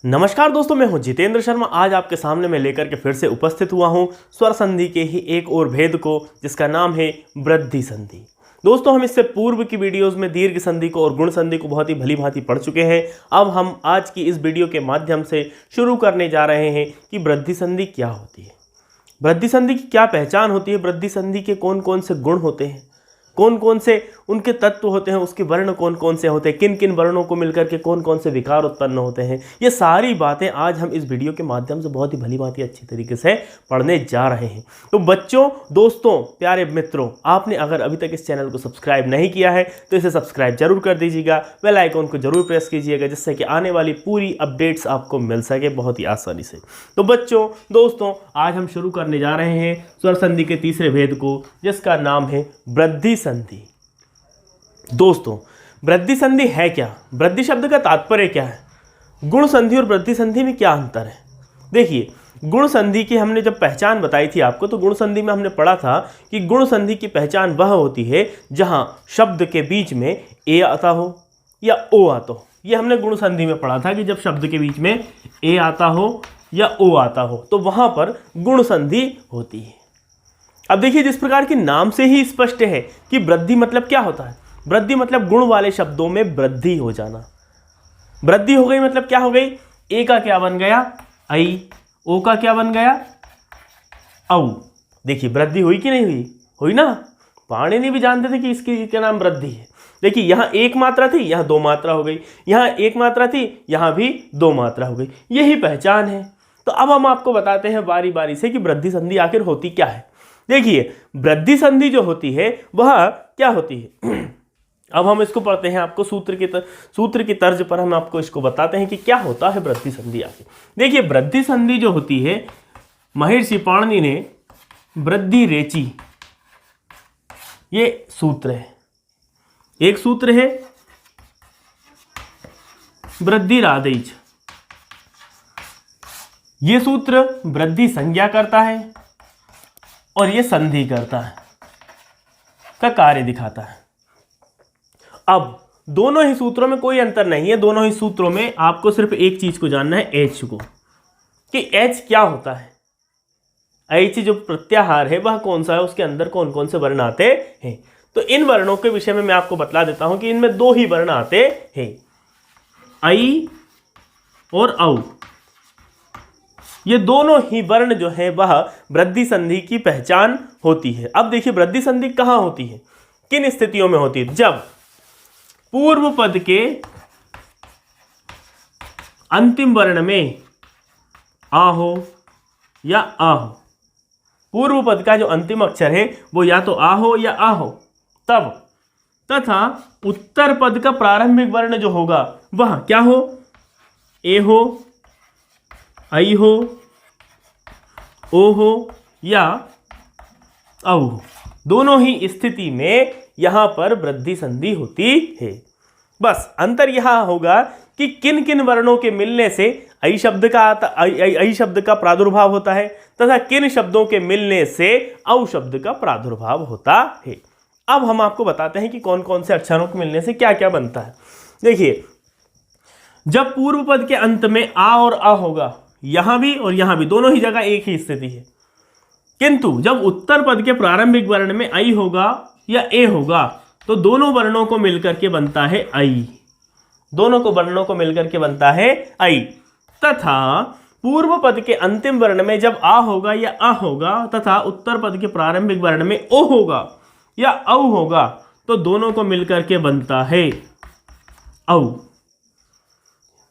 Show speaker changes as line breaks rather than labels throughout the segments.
नमस्कार दोस्तों, मैं हूं जितेंद्र शर्मा। आज आपके सामने मैं लेकर के फिर से उपस्थित हुआ हूं स्वर संधि के ही एक और भेद को, जिसका नाम है वृद्धि संधि। दोस्तों, हम इससे पूर्व की वीडियोस में दीर्घ संधि को और गुण संधि को बहुत ही भली भांति पढ़ चुके हैं। अब हम आज की इस वीडियो के माध्यम से शुरू करने जा रहे हैं कि वृद्धि संधि क्या होती है, वृद्धि संधि की क्या पहचान होती है, वृद्धि संधि के कौन कौन से गुण होते हैं, कौन कौन से उनके तत्व होते हैं, उसके वर्ण कौन कौन से होते हैं, किन किन वर्णों को मिलकर के कौन कौन से विकार उत्पन्न होते हैं। ये सारी बातें आज हम इस वीडियो के माध्यम से बहुत ही भली भांति अच्छी तरीके से पढ़ने जा रहे हैं। तो बच्चों, दोस्तों, प्यारे मित्रों, आपने अगर अभी तक इस चैनल को सब्सक्राइब नहीं किया है तो इसे सब्सक्राइब जरूर कर दीजिएगा, बेल आइकॉन को जरूर प्रेस कीजिएगा, जिससे कि आने वाली पूरी अपडेट्स आपको मिल सके बहुत ही आसानी से। तो बच्चों, दोस्तों, आज हम शुरू करने जा रहे हैं स्वर संधि के तीसरे भेद को, जिसका नाम है वृद्धि संधि। दोस्तों, वृद्धि संधि है क्या, वृद्धि शब्द का तात्पर्य क्या है, गुण संधि और वृद्धि संधि में क्या अंतर है। देखिए, गुण संधि की हमने जब पहचान बताई थी आपको, तो गुण संधि में हमने पढ़ा था कि गुण संधि की पहचान वह होती है जहां शब्द के बीच में ए आता हो या ओ आता हो। यह हमने गुण संधि में पढ़ा था कि जब शब्द के बीच में ए आता हो या ओ आता हो तो वहां पर गुण संधि होती है। अब देखिए, जिस प्रकार के नाम से ही स्पष्ट है कि वृद्धि मतलब क्या होता है। वृद्धि मतलब गुण वाले शब्दों में वृद्धि हो जाना। वृद्धि हो गई मतलब क्या हो गई, ए का क्या बन गया आई, ओ का क्या बन गया औ। देखिए, वृद्धि हुई कि नहीं हुई, हुई ना। पाणिनि भी जानते थे कि इसकी क्या नाम वृद्धि है। देखिए, यहाँ एक मात्रा थी, यहाँ दो मात्रा हो गई, यहाँ एक मात्रा थी, यहाँ भी दो मात्रा हो गई। यही पहचान है। तो अब हम आपको बताते हैं बारी बारी से कि वृद्धि संधि आखिर होती क्या है। देखिए, वृद्धि संधि जो होती है वह क्या होती है। अब हम इसको पढ़ते हैं, आपको सूत्र की तर्ज पर हम आपको इसको बताते हैं कि क्या होता है वृद्धि संधि आखिर। देखिए, वृद्धि संधि जो होती है, महर्षि पाणिनि ने वृद्धि रेची, ये सूत्र है, एक सूत्र है वृद्धि रादैच, ये सूत्र वृद्धि संज्ञा करता है और ये संधि करता है, का कार्य दिखाता है। अब दोनों ही सूत्रों में कोई अंतर नहीं है। दोनों ही सूत्रों में आपको सिर्फ एक चीज को जानना है, एच को, कि एच क्या होता है। एच जो प्रत्याहार है वह कौन सा है, उसके अंदर कौन कौन से वर्ण आते हैं। तो इन वर्णों के विषय में मैं आपको बतला देता हूं कि इनमें दो ही वर्ण आते हैं, आई और औ। ये दोनों ही वर्ण जो है वह वृद्धि संधि की पहचान होती है। अब देखिए, वृद्धि संधि कहां होती है, किन स्थितियों में होती है। जब पूर्व पद के अंतिम वर्ण में आ हो या आ हो, पूर्व पद का जो अंतिम अक्षर है वो या तो आ हो या आ हो, तब, तथा उत्तर पद का प्रारंभिक वर्ण जो होगा वह क्या हो, ए हो, आई हो, ओ हो या औ हो। दोनों ही स्थिति में यहां पर वृद्धि संधि होती है। बस अंतर यहां होगा कि किन किन वर्णों के मिलने से आई शब्द का प्रादुर्भाव होता है तथा किन शब्दों के मिलने से औ शब्द का प्रादुर्भाव होता है। अब हम आपको बताते हैं कि कौन कौन से अक्षरों के मिलने से क्या क्या बनता है। देखिए, जब पूर्व पद के अंत में आ और आ होगा, यहां भी और यहां भी, दोनों ही जगह एक ही स्थिति है। किंतु जब उत्तर पद के प्रारंभिक वर्ण में आई होगा या ए होगा तो दोनों वर्णों को मिलकर के बनता है आई, दोनों को वर्णों को मिलकर के बनता है आई। तथा पूर्व पद के अंतिम वर्ण में जब आ होगा या आ होगा तथा उत्तर पद के प्रारंभिक वर्ण में ओ होगा या औ होगा तो दोनों को मिलकर के बनता है औ।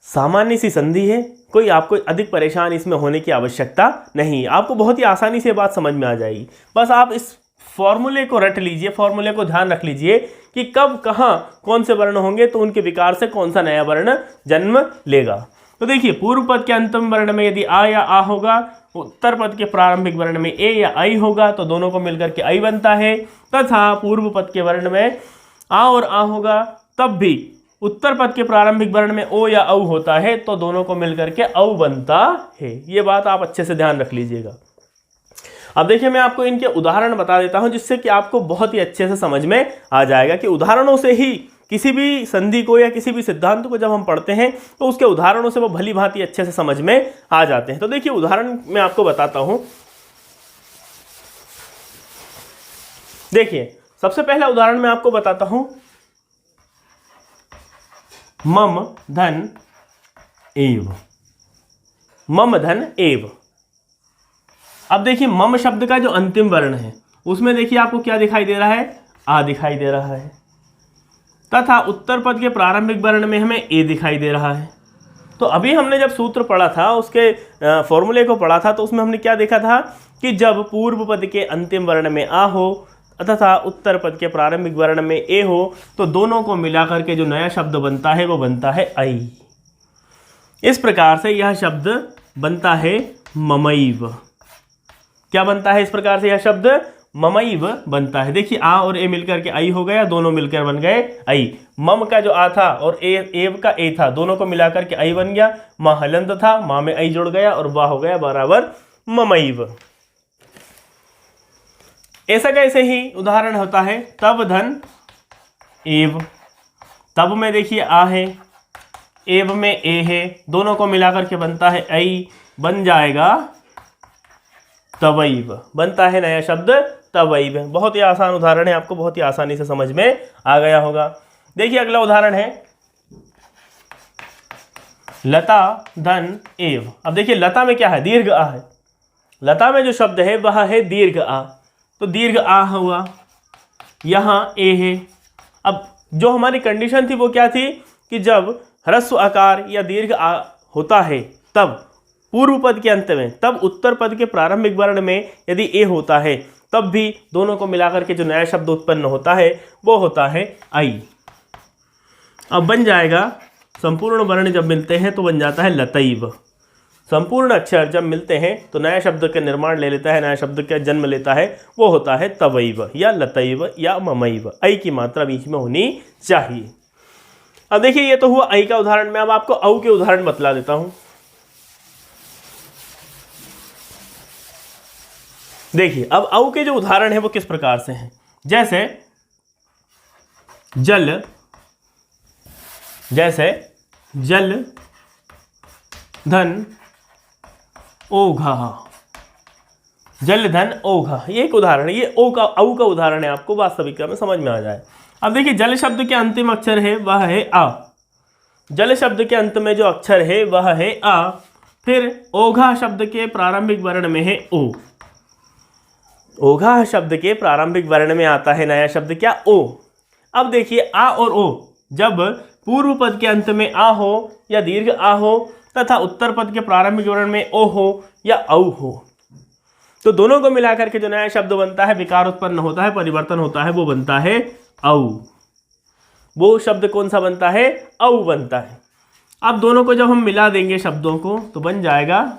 सामान्य सी संधि है, कोई आपको अधिक परेशान इसमें होने की आवश्यकता नहीं, आपको बहुत ही आसानी से बात समझ में आ जाएगी। बस आप इस फॉर्मूले को रट लीजिए, फॉर्मूले को ध्यान रख लीजिए कि कब कहाँ कौन से वर्ण होंगे तो उनके विकार से कौन सा नया वर्ण जन्म लेगा। तो देखिए, पूर्व पद के अंतिम वर्ण में यदि आ या आ होगा, उत्तर पद के प्रारंभिक वर्ण में ए या आई होगा तो दोनों को मिलकर के आई बनता है। तथा पूर्व पद के वर्ण में आ और आ होगा, तब भी उत्तर पद के प्रारंभिक वर्ण में ओ या औ होता है तो दोनों को मिलकर के औ बनता है। ये बात आप अच्छे से ध्यान रख लीजिएगा। अब देखिए, मैं आपको इनके उदाहरण बता देता हूं जिससे कि आपको बहुत ही अच्छे से समझ में आ जाएगा कि उदाहरणों से ही किसी भी संधि को या किसी भी सिद्धांत को जब हम पढ़ते हैं तो उसके उदाहरणों से वो भली भांति अच्छे से समझ में आ जाते हैं। तो देखिए उदाहरण मैं आपको बताता हूं। देखिए सबसे पहला उदाहरण मैं आपको बताता हूं, मम धन एव। मम धन एव। अब देखिए मम शब्द का जो अंतिम वर्ण है उसमें देखिए आपको क्या दिखाई दे रहा है, आ दिखाई दे रहा है, तथा उत्तर पद के प्रारंभिक वर्ण में हमें ए दिखाई दे रहा है। तो अभी हमने जब सूत्र पढ़ा था, उसके फॉर्मूले को पढ़ा था, तो उसमें हमने क्या देखा था कि जब पूर्व पद के अंतिम वर्ण में आ हो तथा उत्तर पद के प्रारंभिक वर्ण में ए हो तो दोनों को मिलाकर के जो नया शब्द बनता है वो बनता है आई। इस प्रकार से यह शब्द बनता है ममैव। क्या बनता है इस प्रकार से? यह शब्द ममैव बनता है। देखिए आ और ए मिलकर के आई हो गया, दोनों मिलकर बन गए आई। मम का जो आ था और एव का ए था, दोनों को मिलाकर के आई बन गया। माँ हलंत था, माँ में आई जुड़ गया और वाह हो गया बराबर ममैव। ऐसा कैसे ही उदाहरण होता है तब धन एव। तब में देखिए आ है, एव में ए है, दोनों को मिलाकर के बनता है आई, बन जाएगा तवैव। बनता है नया शब्द तवैव। बहुत ही आसान उदाहरण है, आपको बहुत ही आसानी से समझ में आ गया होगा। देखिए अगला उदाहरण है लता धन एव। अब देखिए लता में क्या है, दीर्घ आ है। लता में जो शब्द है वह है दीर्घ आ, तो दीर्घ आ हुआ, यहाँ ए है। अब जो हमारी कंडीशन थी वो क्या थी कि जब ह्रस्व आकार या दीर्घ आ होता है तब पूर्व पद के अंत में, तब उत्तर पद के प्रारंभिक वर्ण में यदि ए होता है तब भी दोनों को मिलाकर के जो नया शब्द उत्पन्न होता है वो होता है आई। अब बन जाएगा, संपूर्ण वर्ण जब मिलते हैं तो बन जाता है लतैव। संपूर्ण अक्षर जब मिलते हैं तो नया शब्द का निर्माण ले लेता है, नया शब्द का जन्म लेता है, वो होता है तवैव या लतैव या ममैव। आई की मात्रा बीच में होनी चाहिए। अब देखिए ये तो हुआ आई का उदाहरण। मैं अब आपको औ के उदाहरण बतला देता हूं। देखिए अब औ के जो उदाहरण है वो किस प्रकार से हैं। जैसे जल धन ओघा। जल धन ओघा ये एक उदाहरण है। ये औ का उदाहरण है, आपको वास्तविकता में समझ में आ जाए। अब देखिए जल शब्द के अंतिम अक्षर है वह है आ। जल शब्द के अंत में जो अक्षर है वह है आ। फिर ओघा शब्द के प्रारंभिक वर्ण में है ओ। ओघा शब्द के प्रारंभिक वर्ण में आता है नया शब्द क्या, ओ। अब देखिए आ और ओ जब पूर्व पद के अंत में आ हो या दीर्घ आ हो तथा उत्तर पद के प्रारंभिक वर्ण में ओ हो या औ हो तो दोनों को मिलाकर के जो नया शब्द बनता है, विकार उत्पन्न होता है, परिवर्तन होता है, वो बनता है औ। वो शब्द कौन सा बनता है, औ बनता है। अब दोनों को जब हम मिला देंगे शब्दों को तो बन जाएगा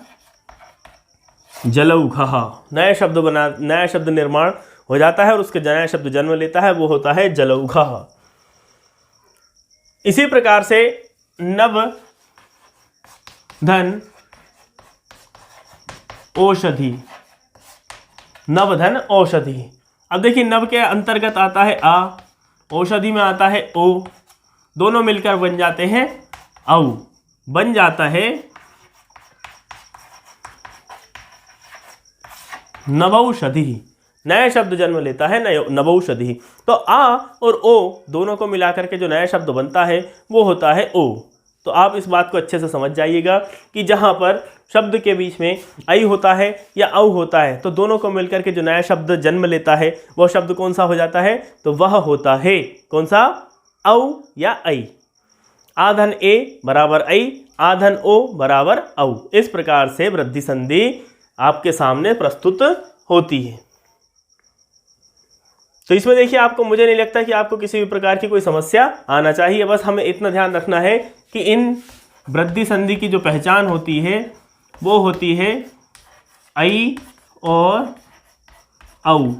जलौघः। नया शब्द निर्माण हो जाता है और उसके नया शब्द जन्म लेता है, वो होता है जलौघः। इसी प्रकार से नव धन औषधि। नव धन औषधि। अब देखिए नव के अंतर्गत आता है आ, औषधि में आता है ओ, दोनों मिलकर बन जाते हैं औ। बन जाता है नवौषधि। नया शब्द जन्म लेता है नवौषधि। तो आ और ओ दोनों को मिलाकर के जो नया शब्द बनता है वो होता है ओ। तो आप इस बात को अच्छे से समझ जाइएगा कि जहाँ पर शब्द के बीच में आई होता है या औ होता है तो दोनों को मिलकर के जो नया शब्द जन्म लेता है वो शब्द कौन सा हो जाता है, तो वह होता है कौन सा, औ या आई। आधन ए बराबर आई, आधन ओ बराबर औ। इस प्रकार से वृद्धि संधि आपके सामने प्रस्तुत होती है। तो इसमें देखिए आपको, मुझे नहीं लगता कि आपको किसी भी प्रकार की कोई समस्या आना चाहिए। बस हमें इतना ध्यान रखना है कि इन वृद्धि संधि की जो पहचान होती है वो होती है आई और औ।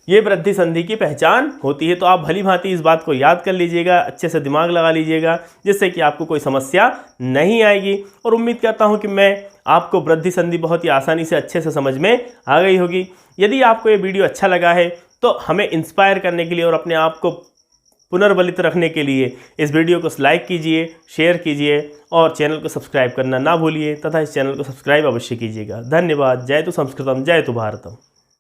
ये वृद्धि संधि की पहचान होती है। तो आप भली भांति इस बात को याद कर लीजिएगा, अच्छे से दिमाग लगा लीजिएगा, जिससे कि आपको कोई समस्या नहीं आएगी। और उम्मीद करता हूं कि मैं आपको वृद्धि संधि बहुत ही आसानी से अच्छे से समझ में आ गई होगी। यदि आपको ये वीडियो अच्छा लगा है तो हमें इंस्पायर करने के लिए और अपने आप को पुनर्बलित रखने के लिए इस वीडियो को लाइक कीजिए, शेयर कीजिए और चैनल को सब्सक्राइब करना ना भूलिए तथा इस चैनल को सब्सक्राइब अवश्य कीजिएगा। धन्यवाद। जय तु संस्कृतम, जय तु भारतम।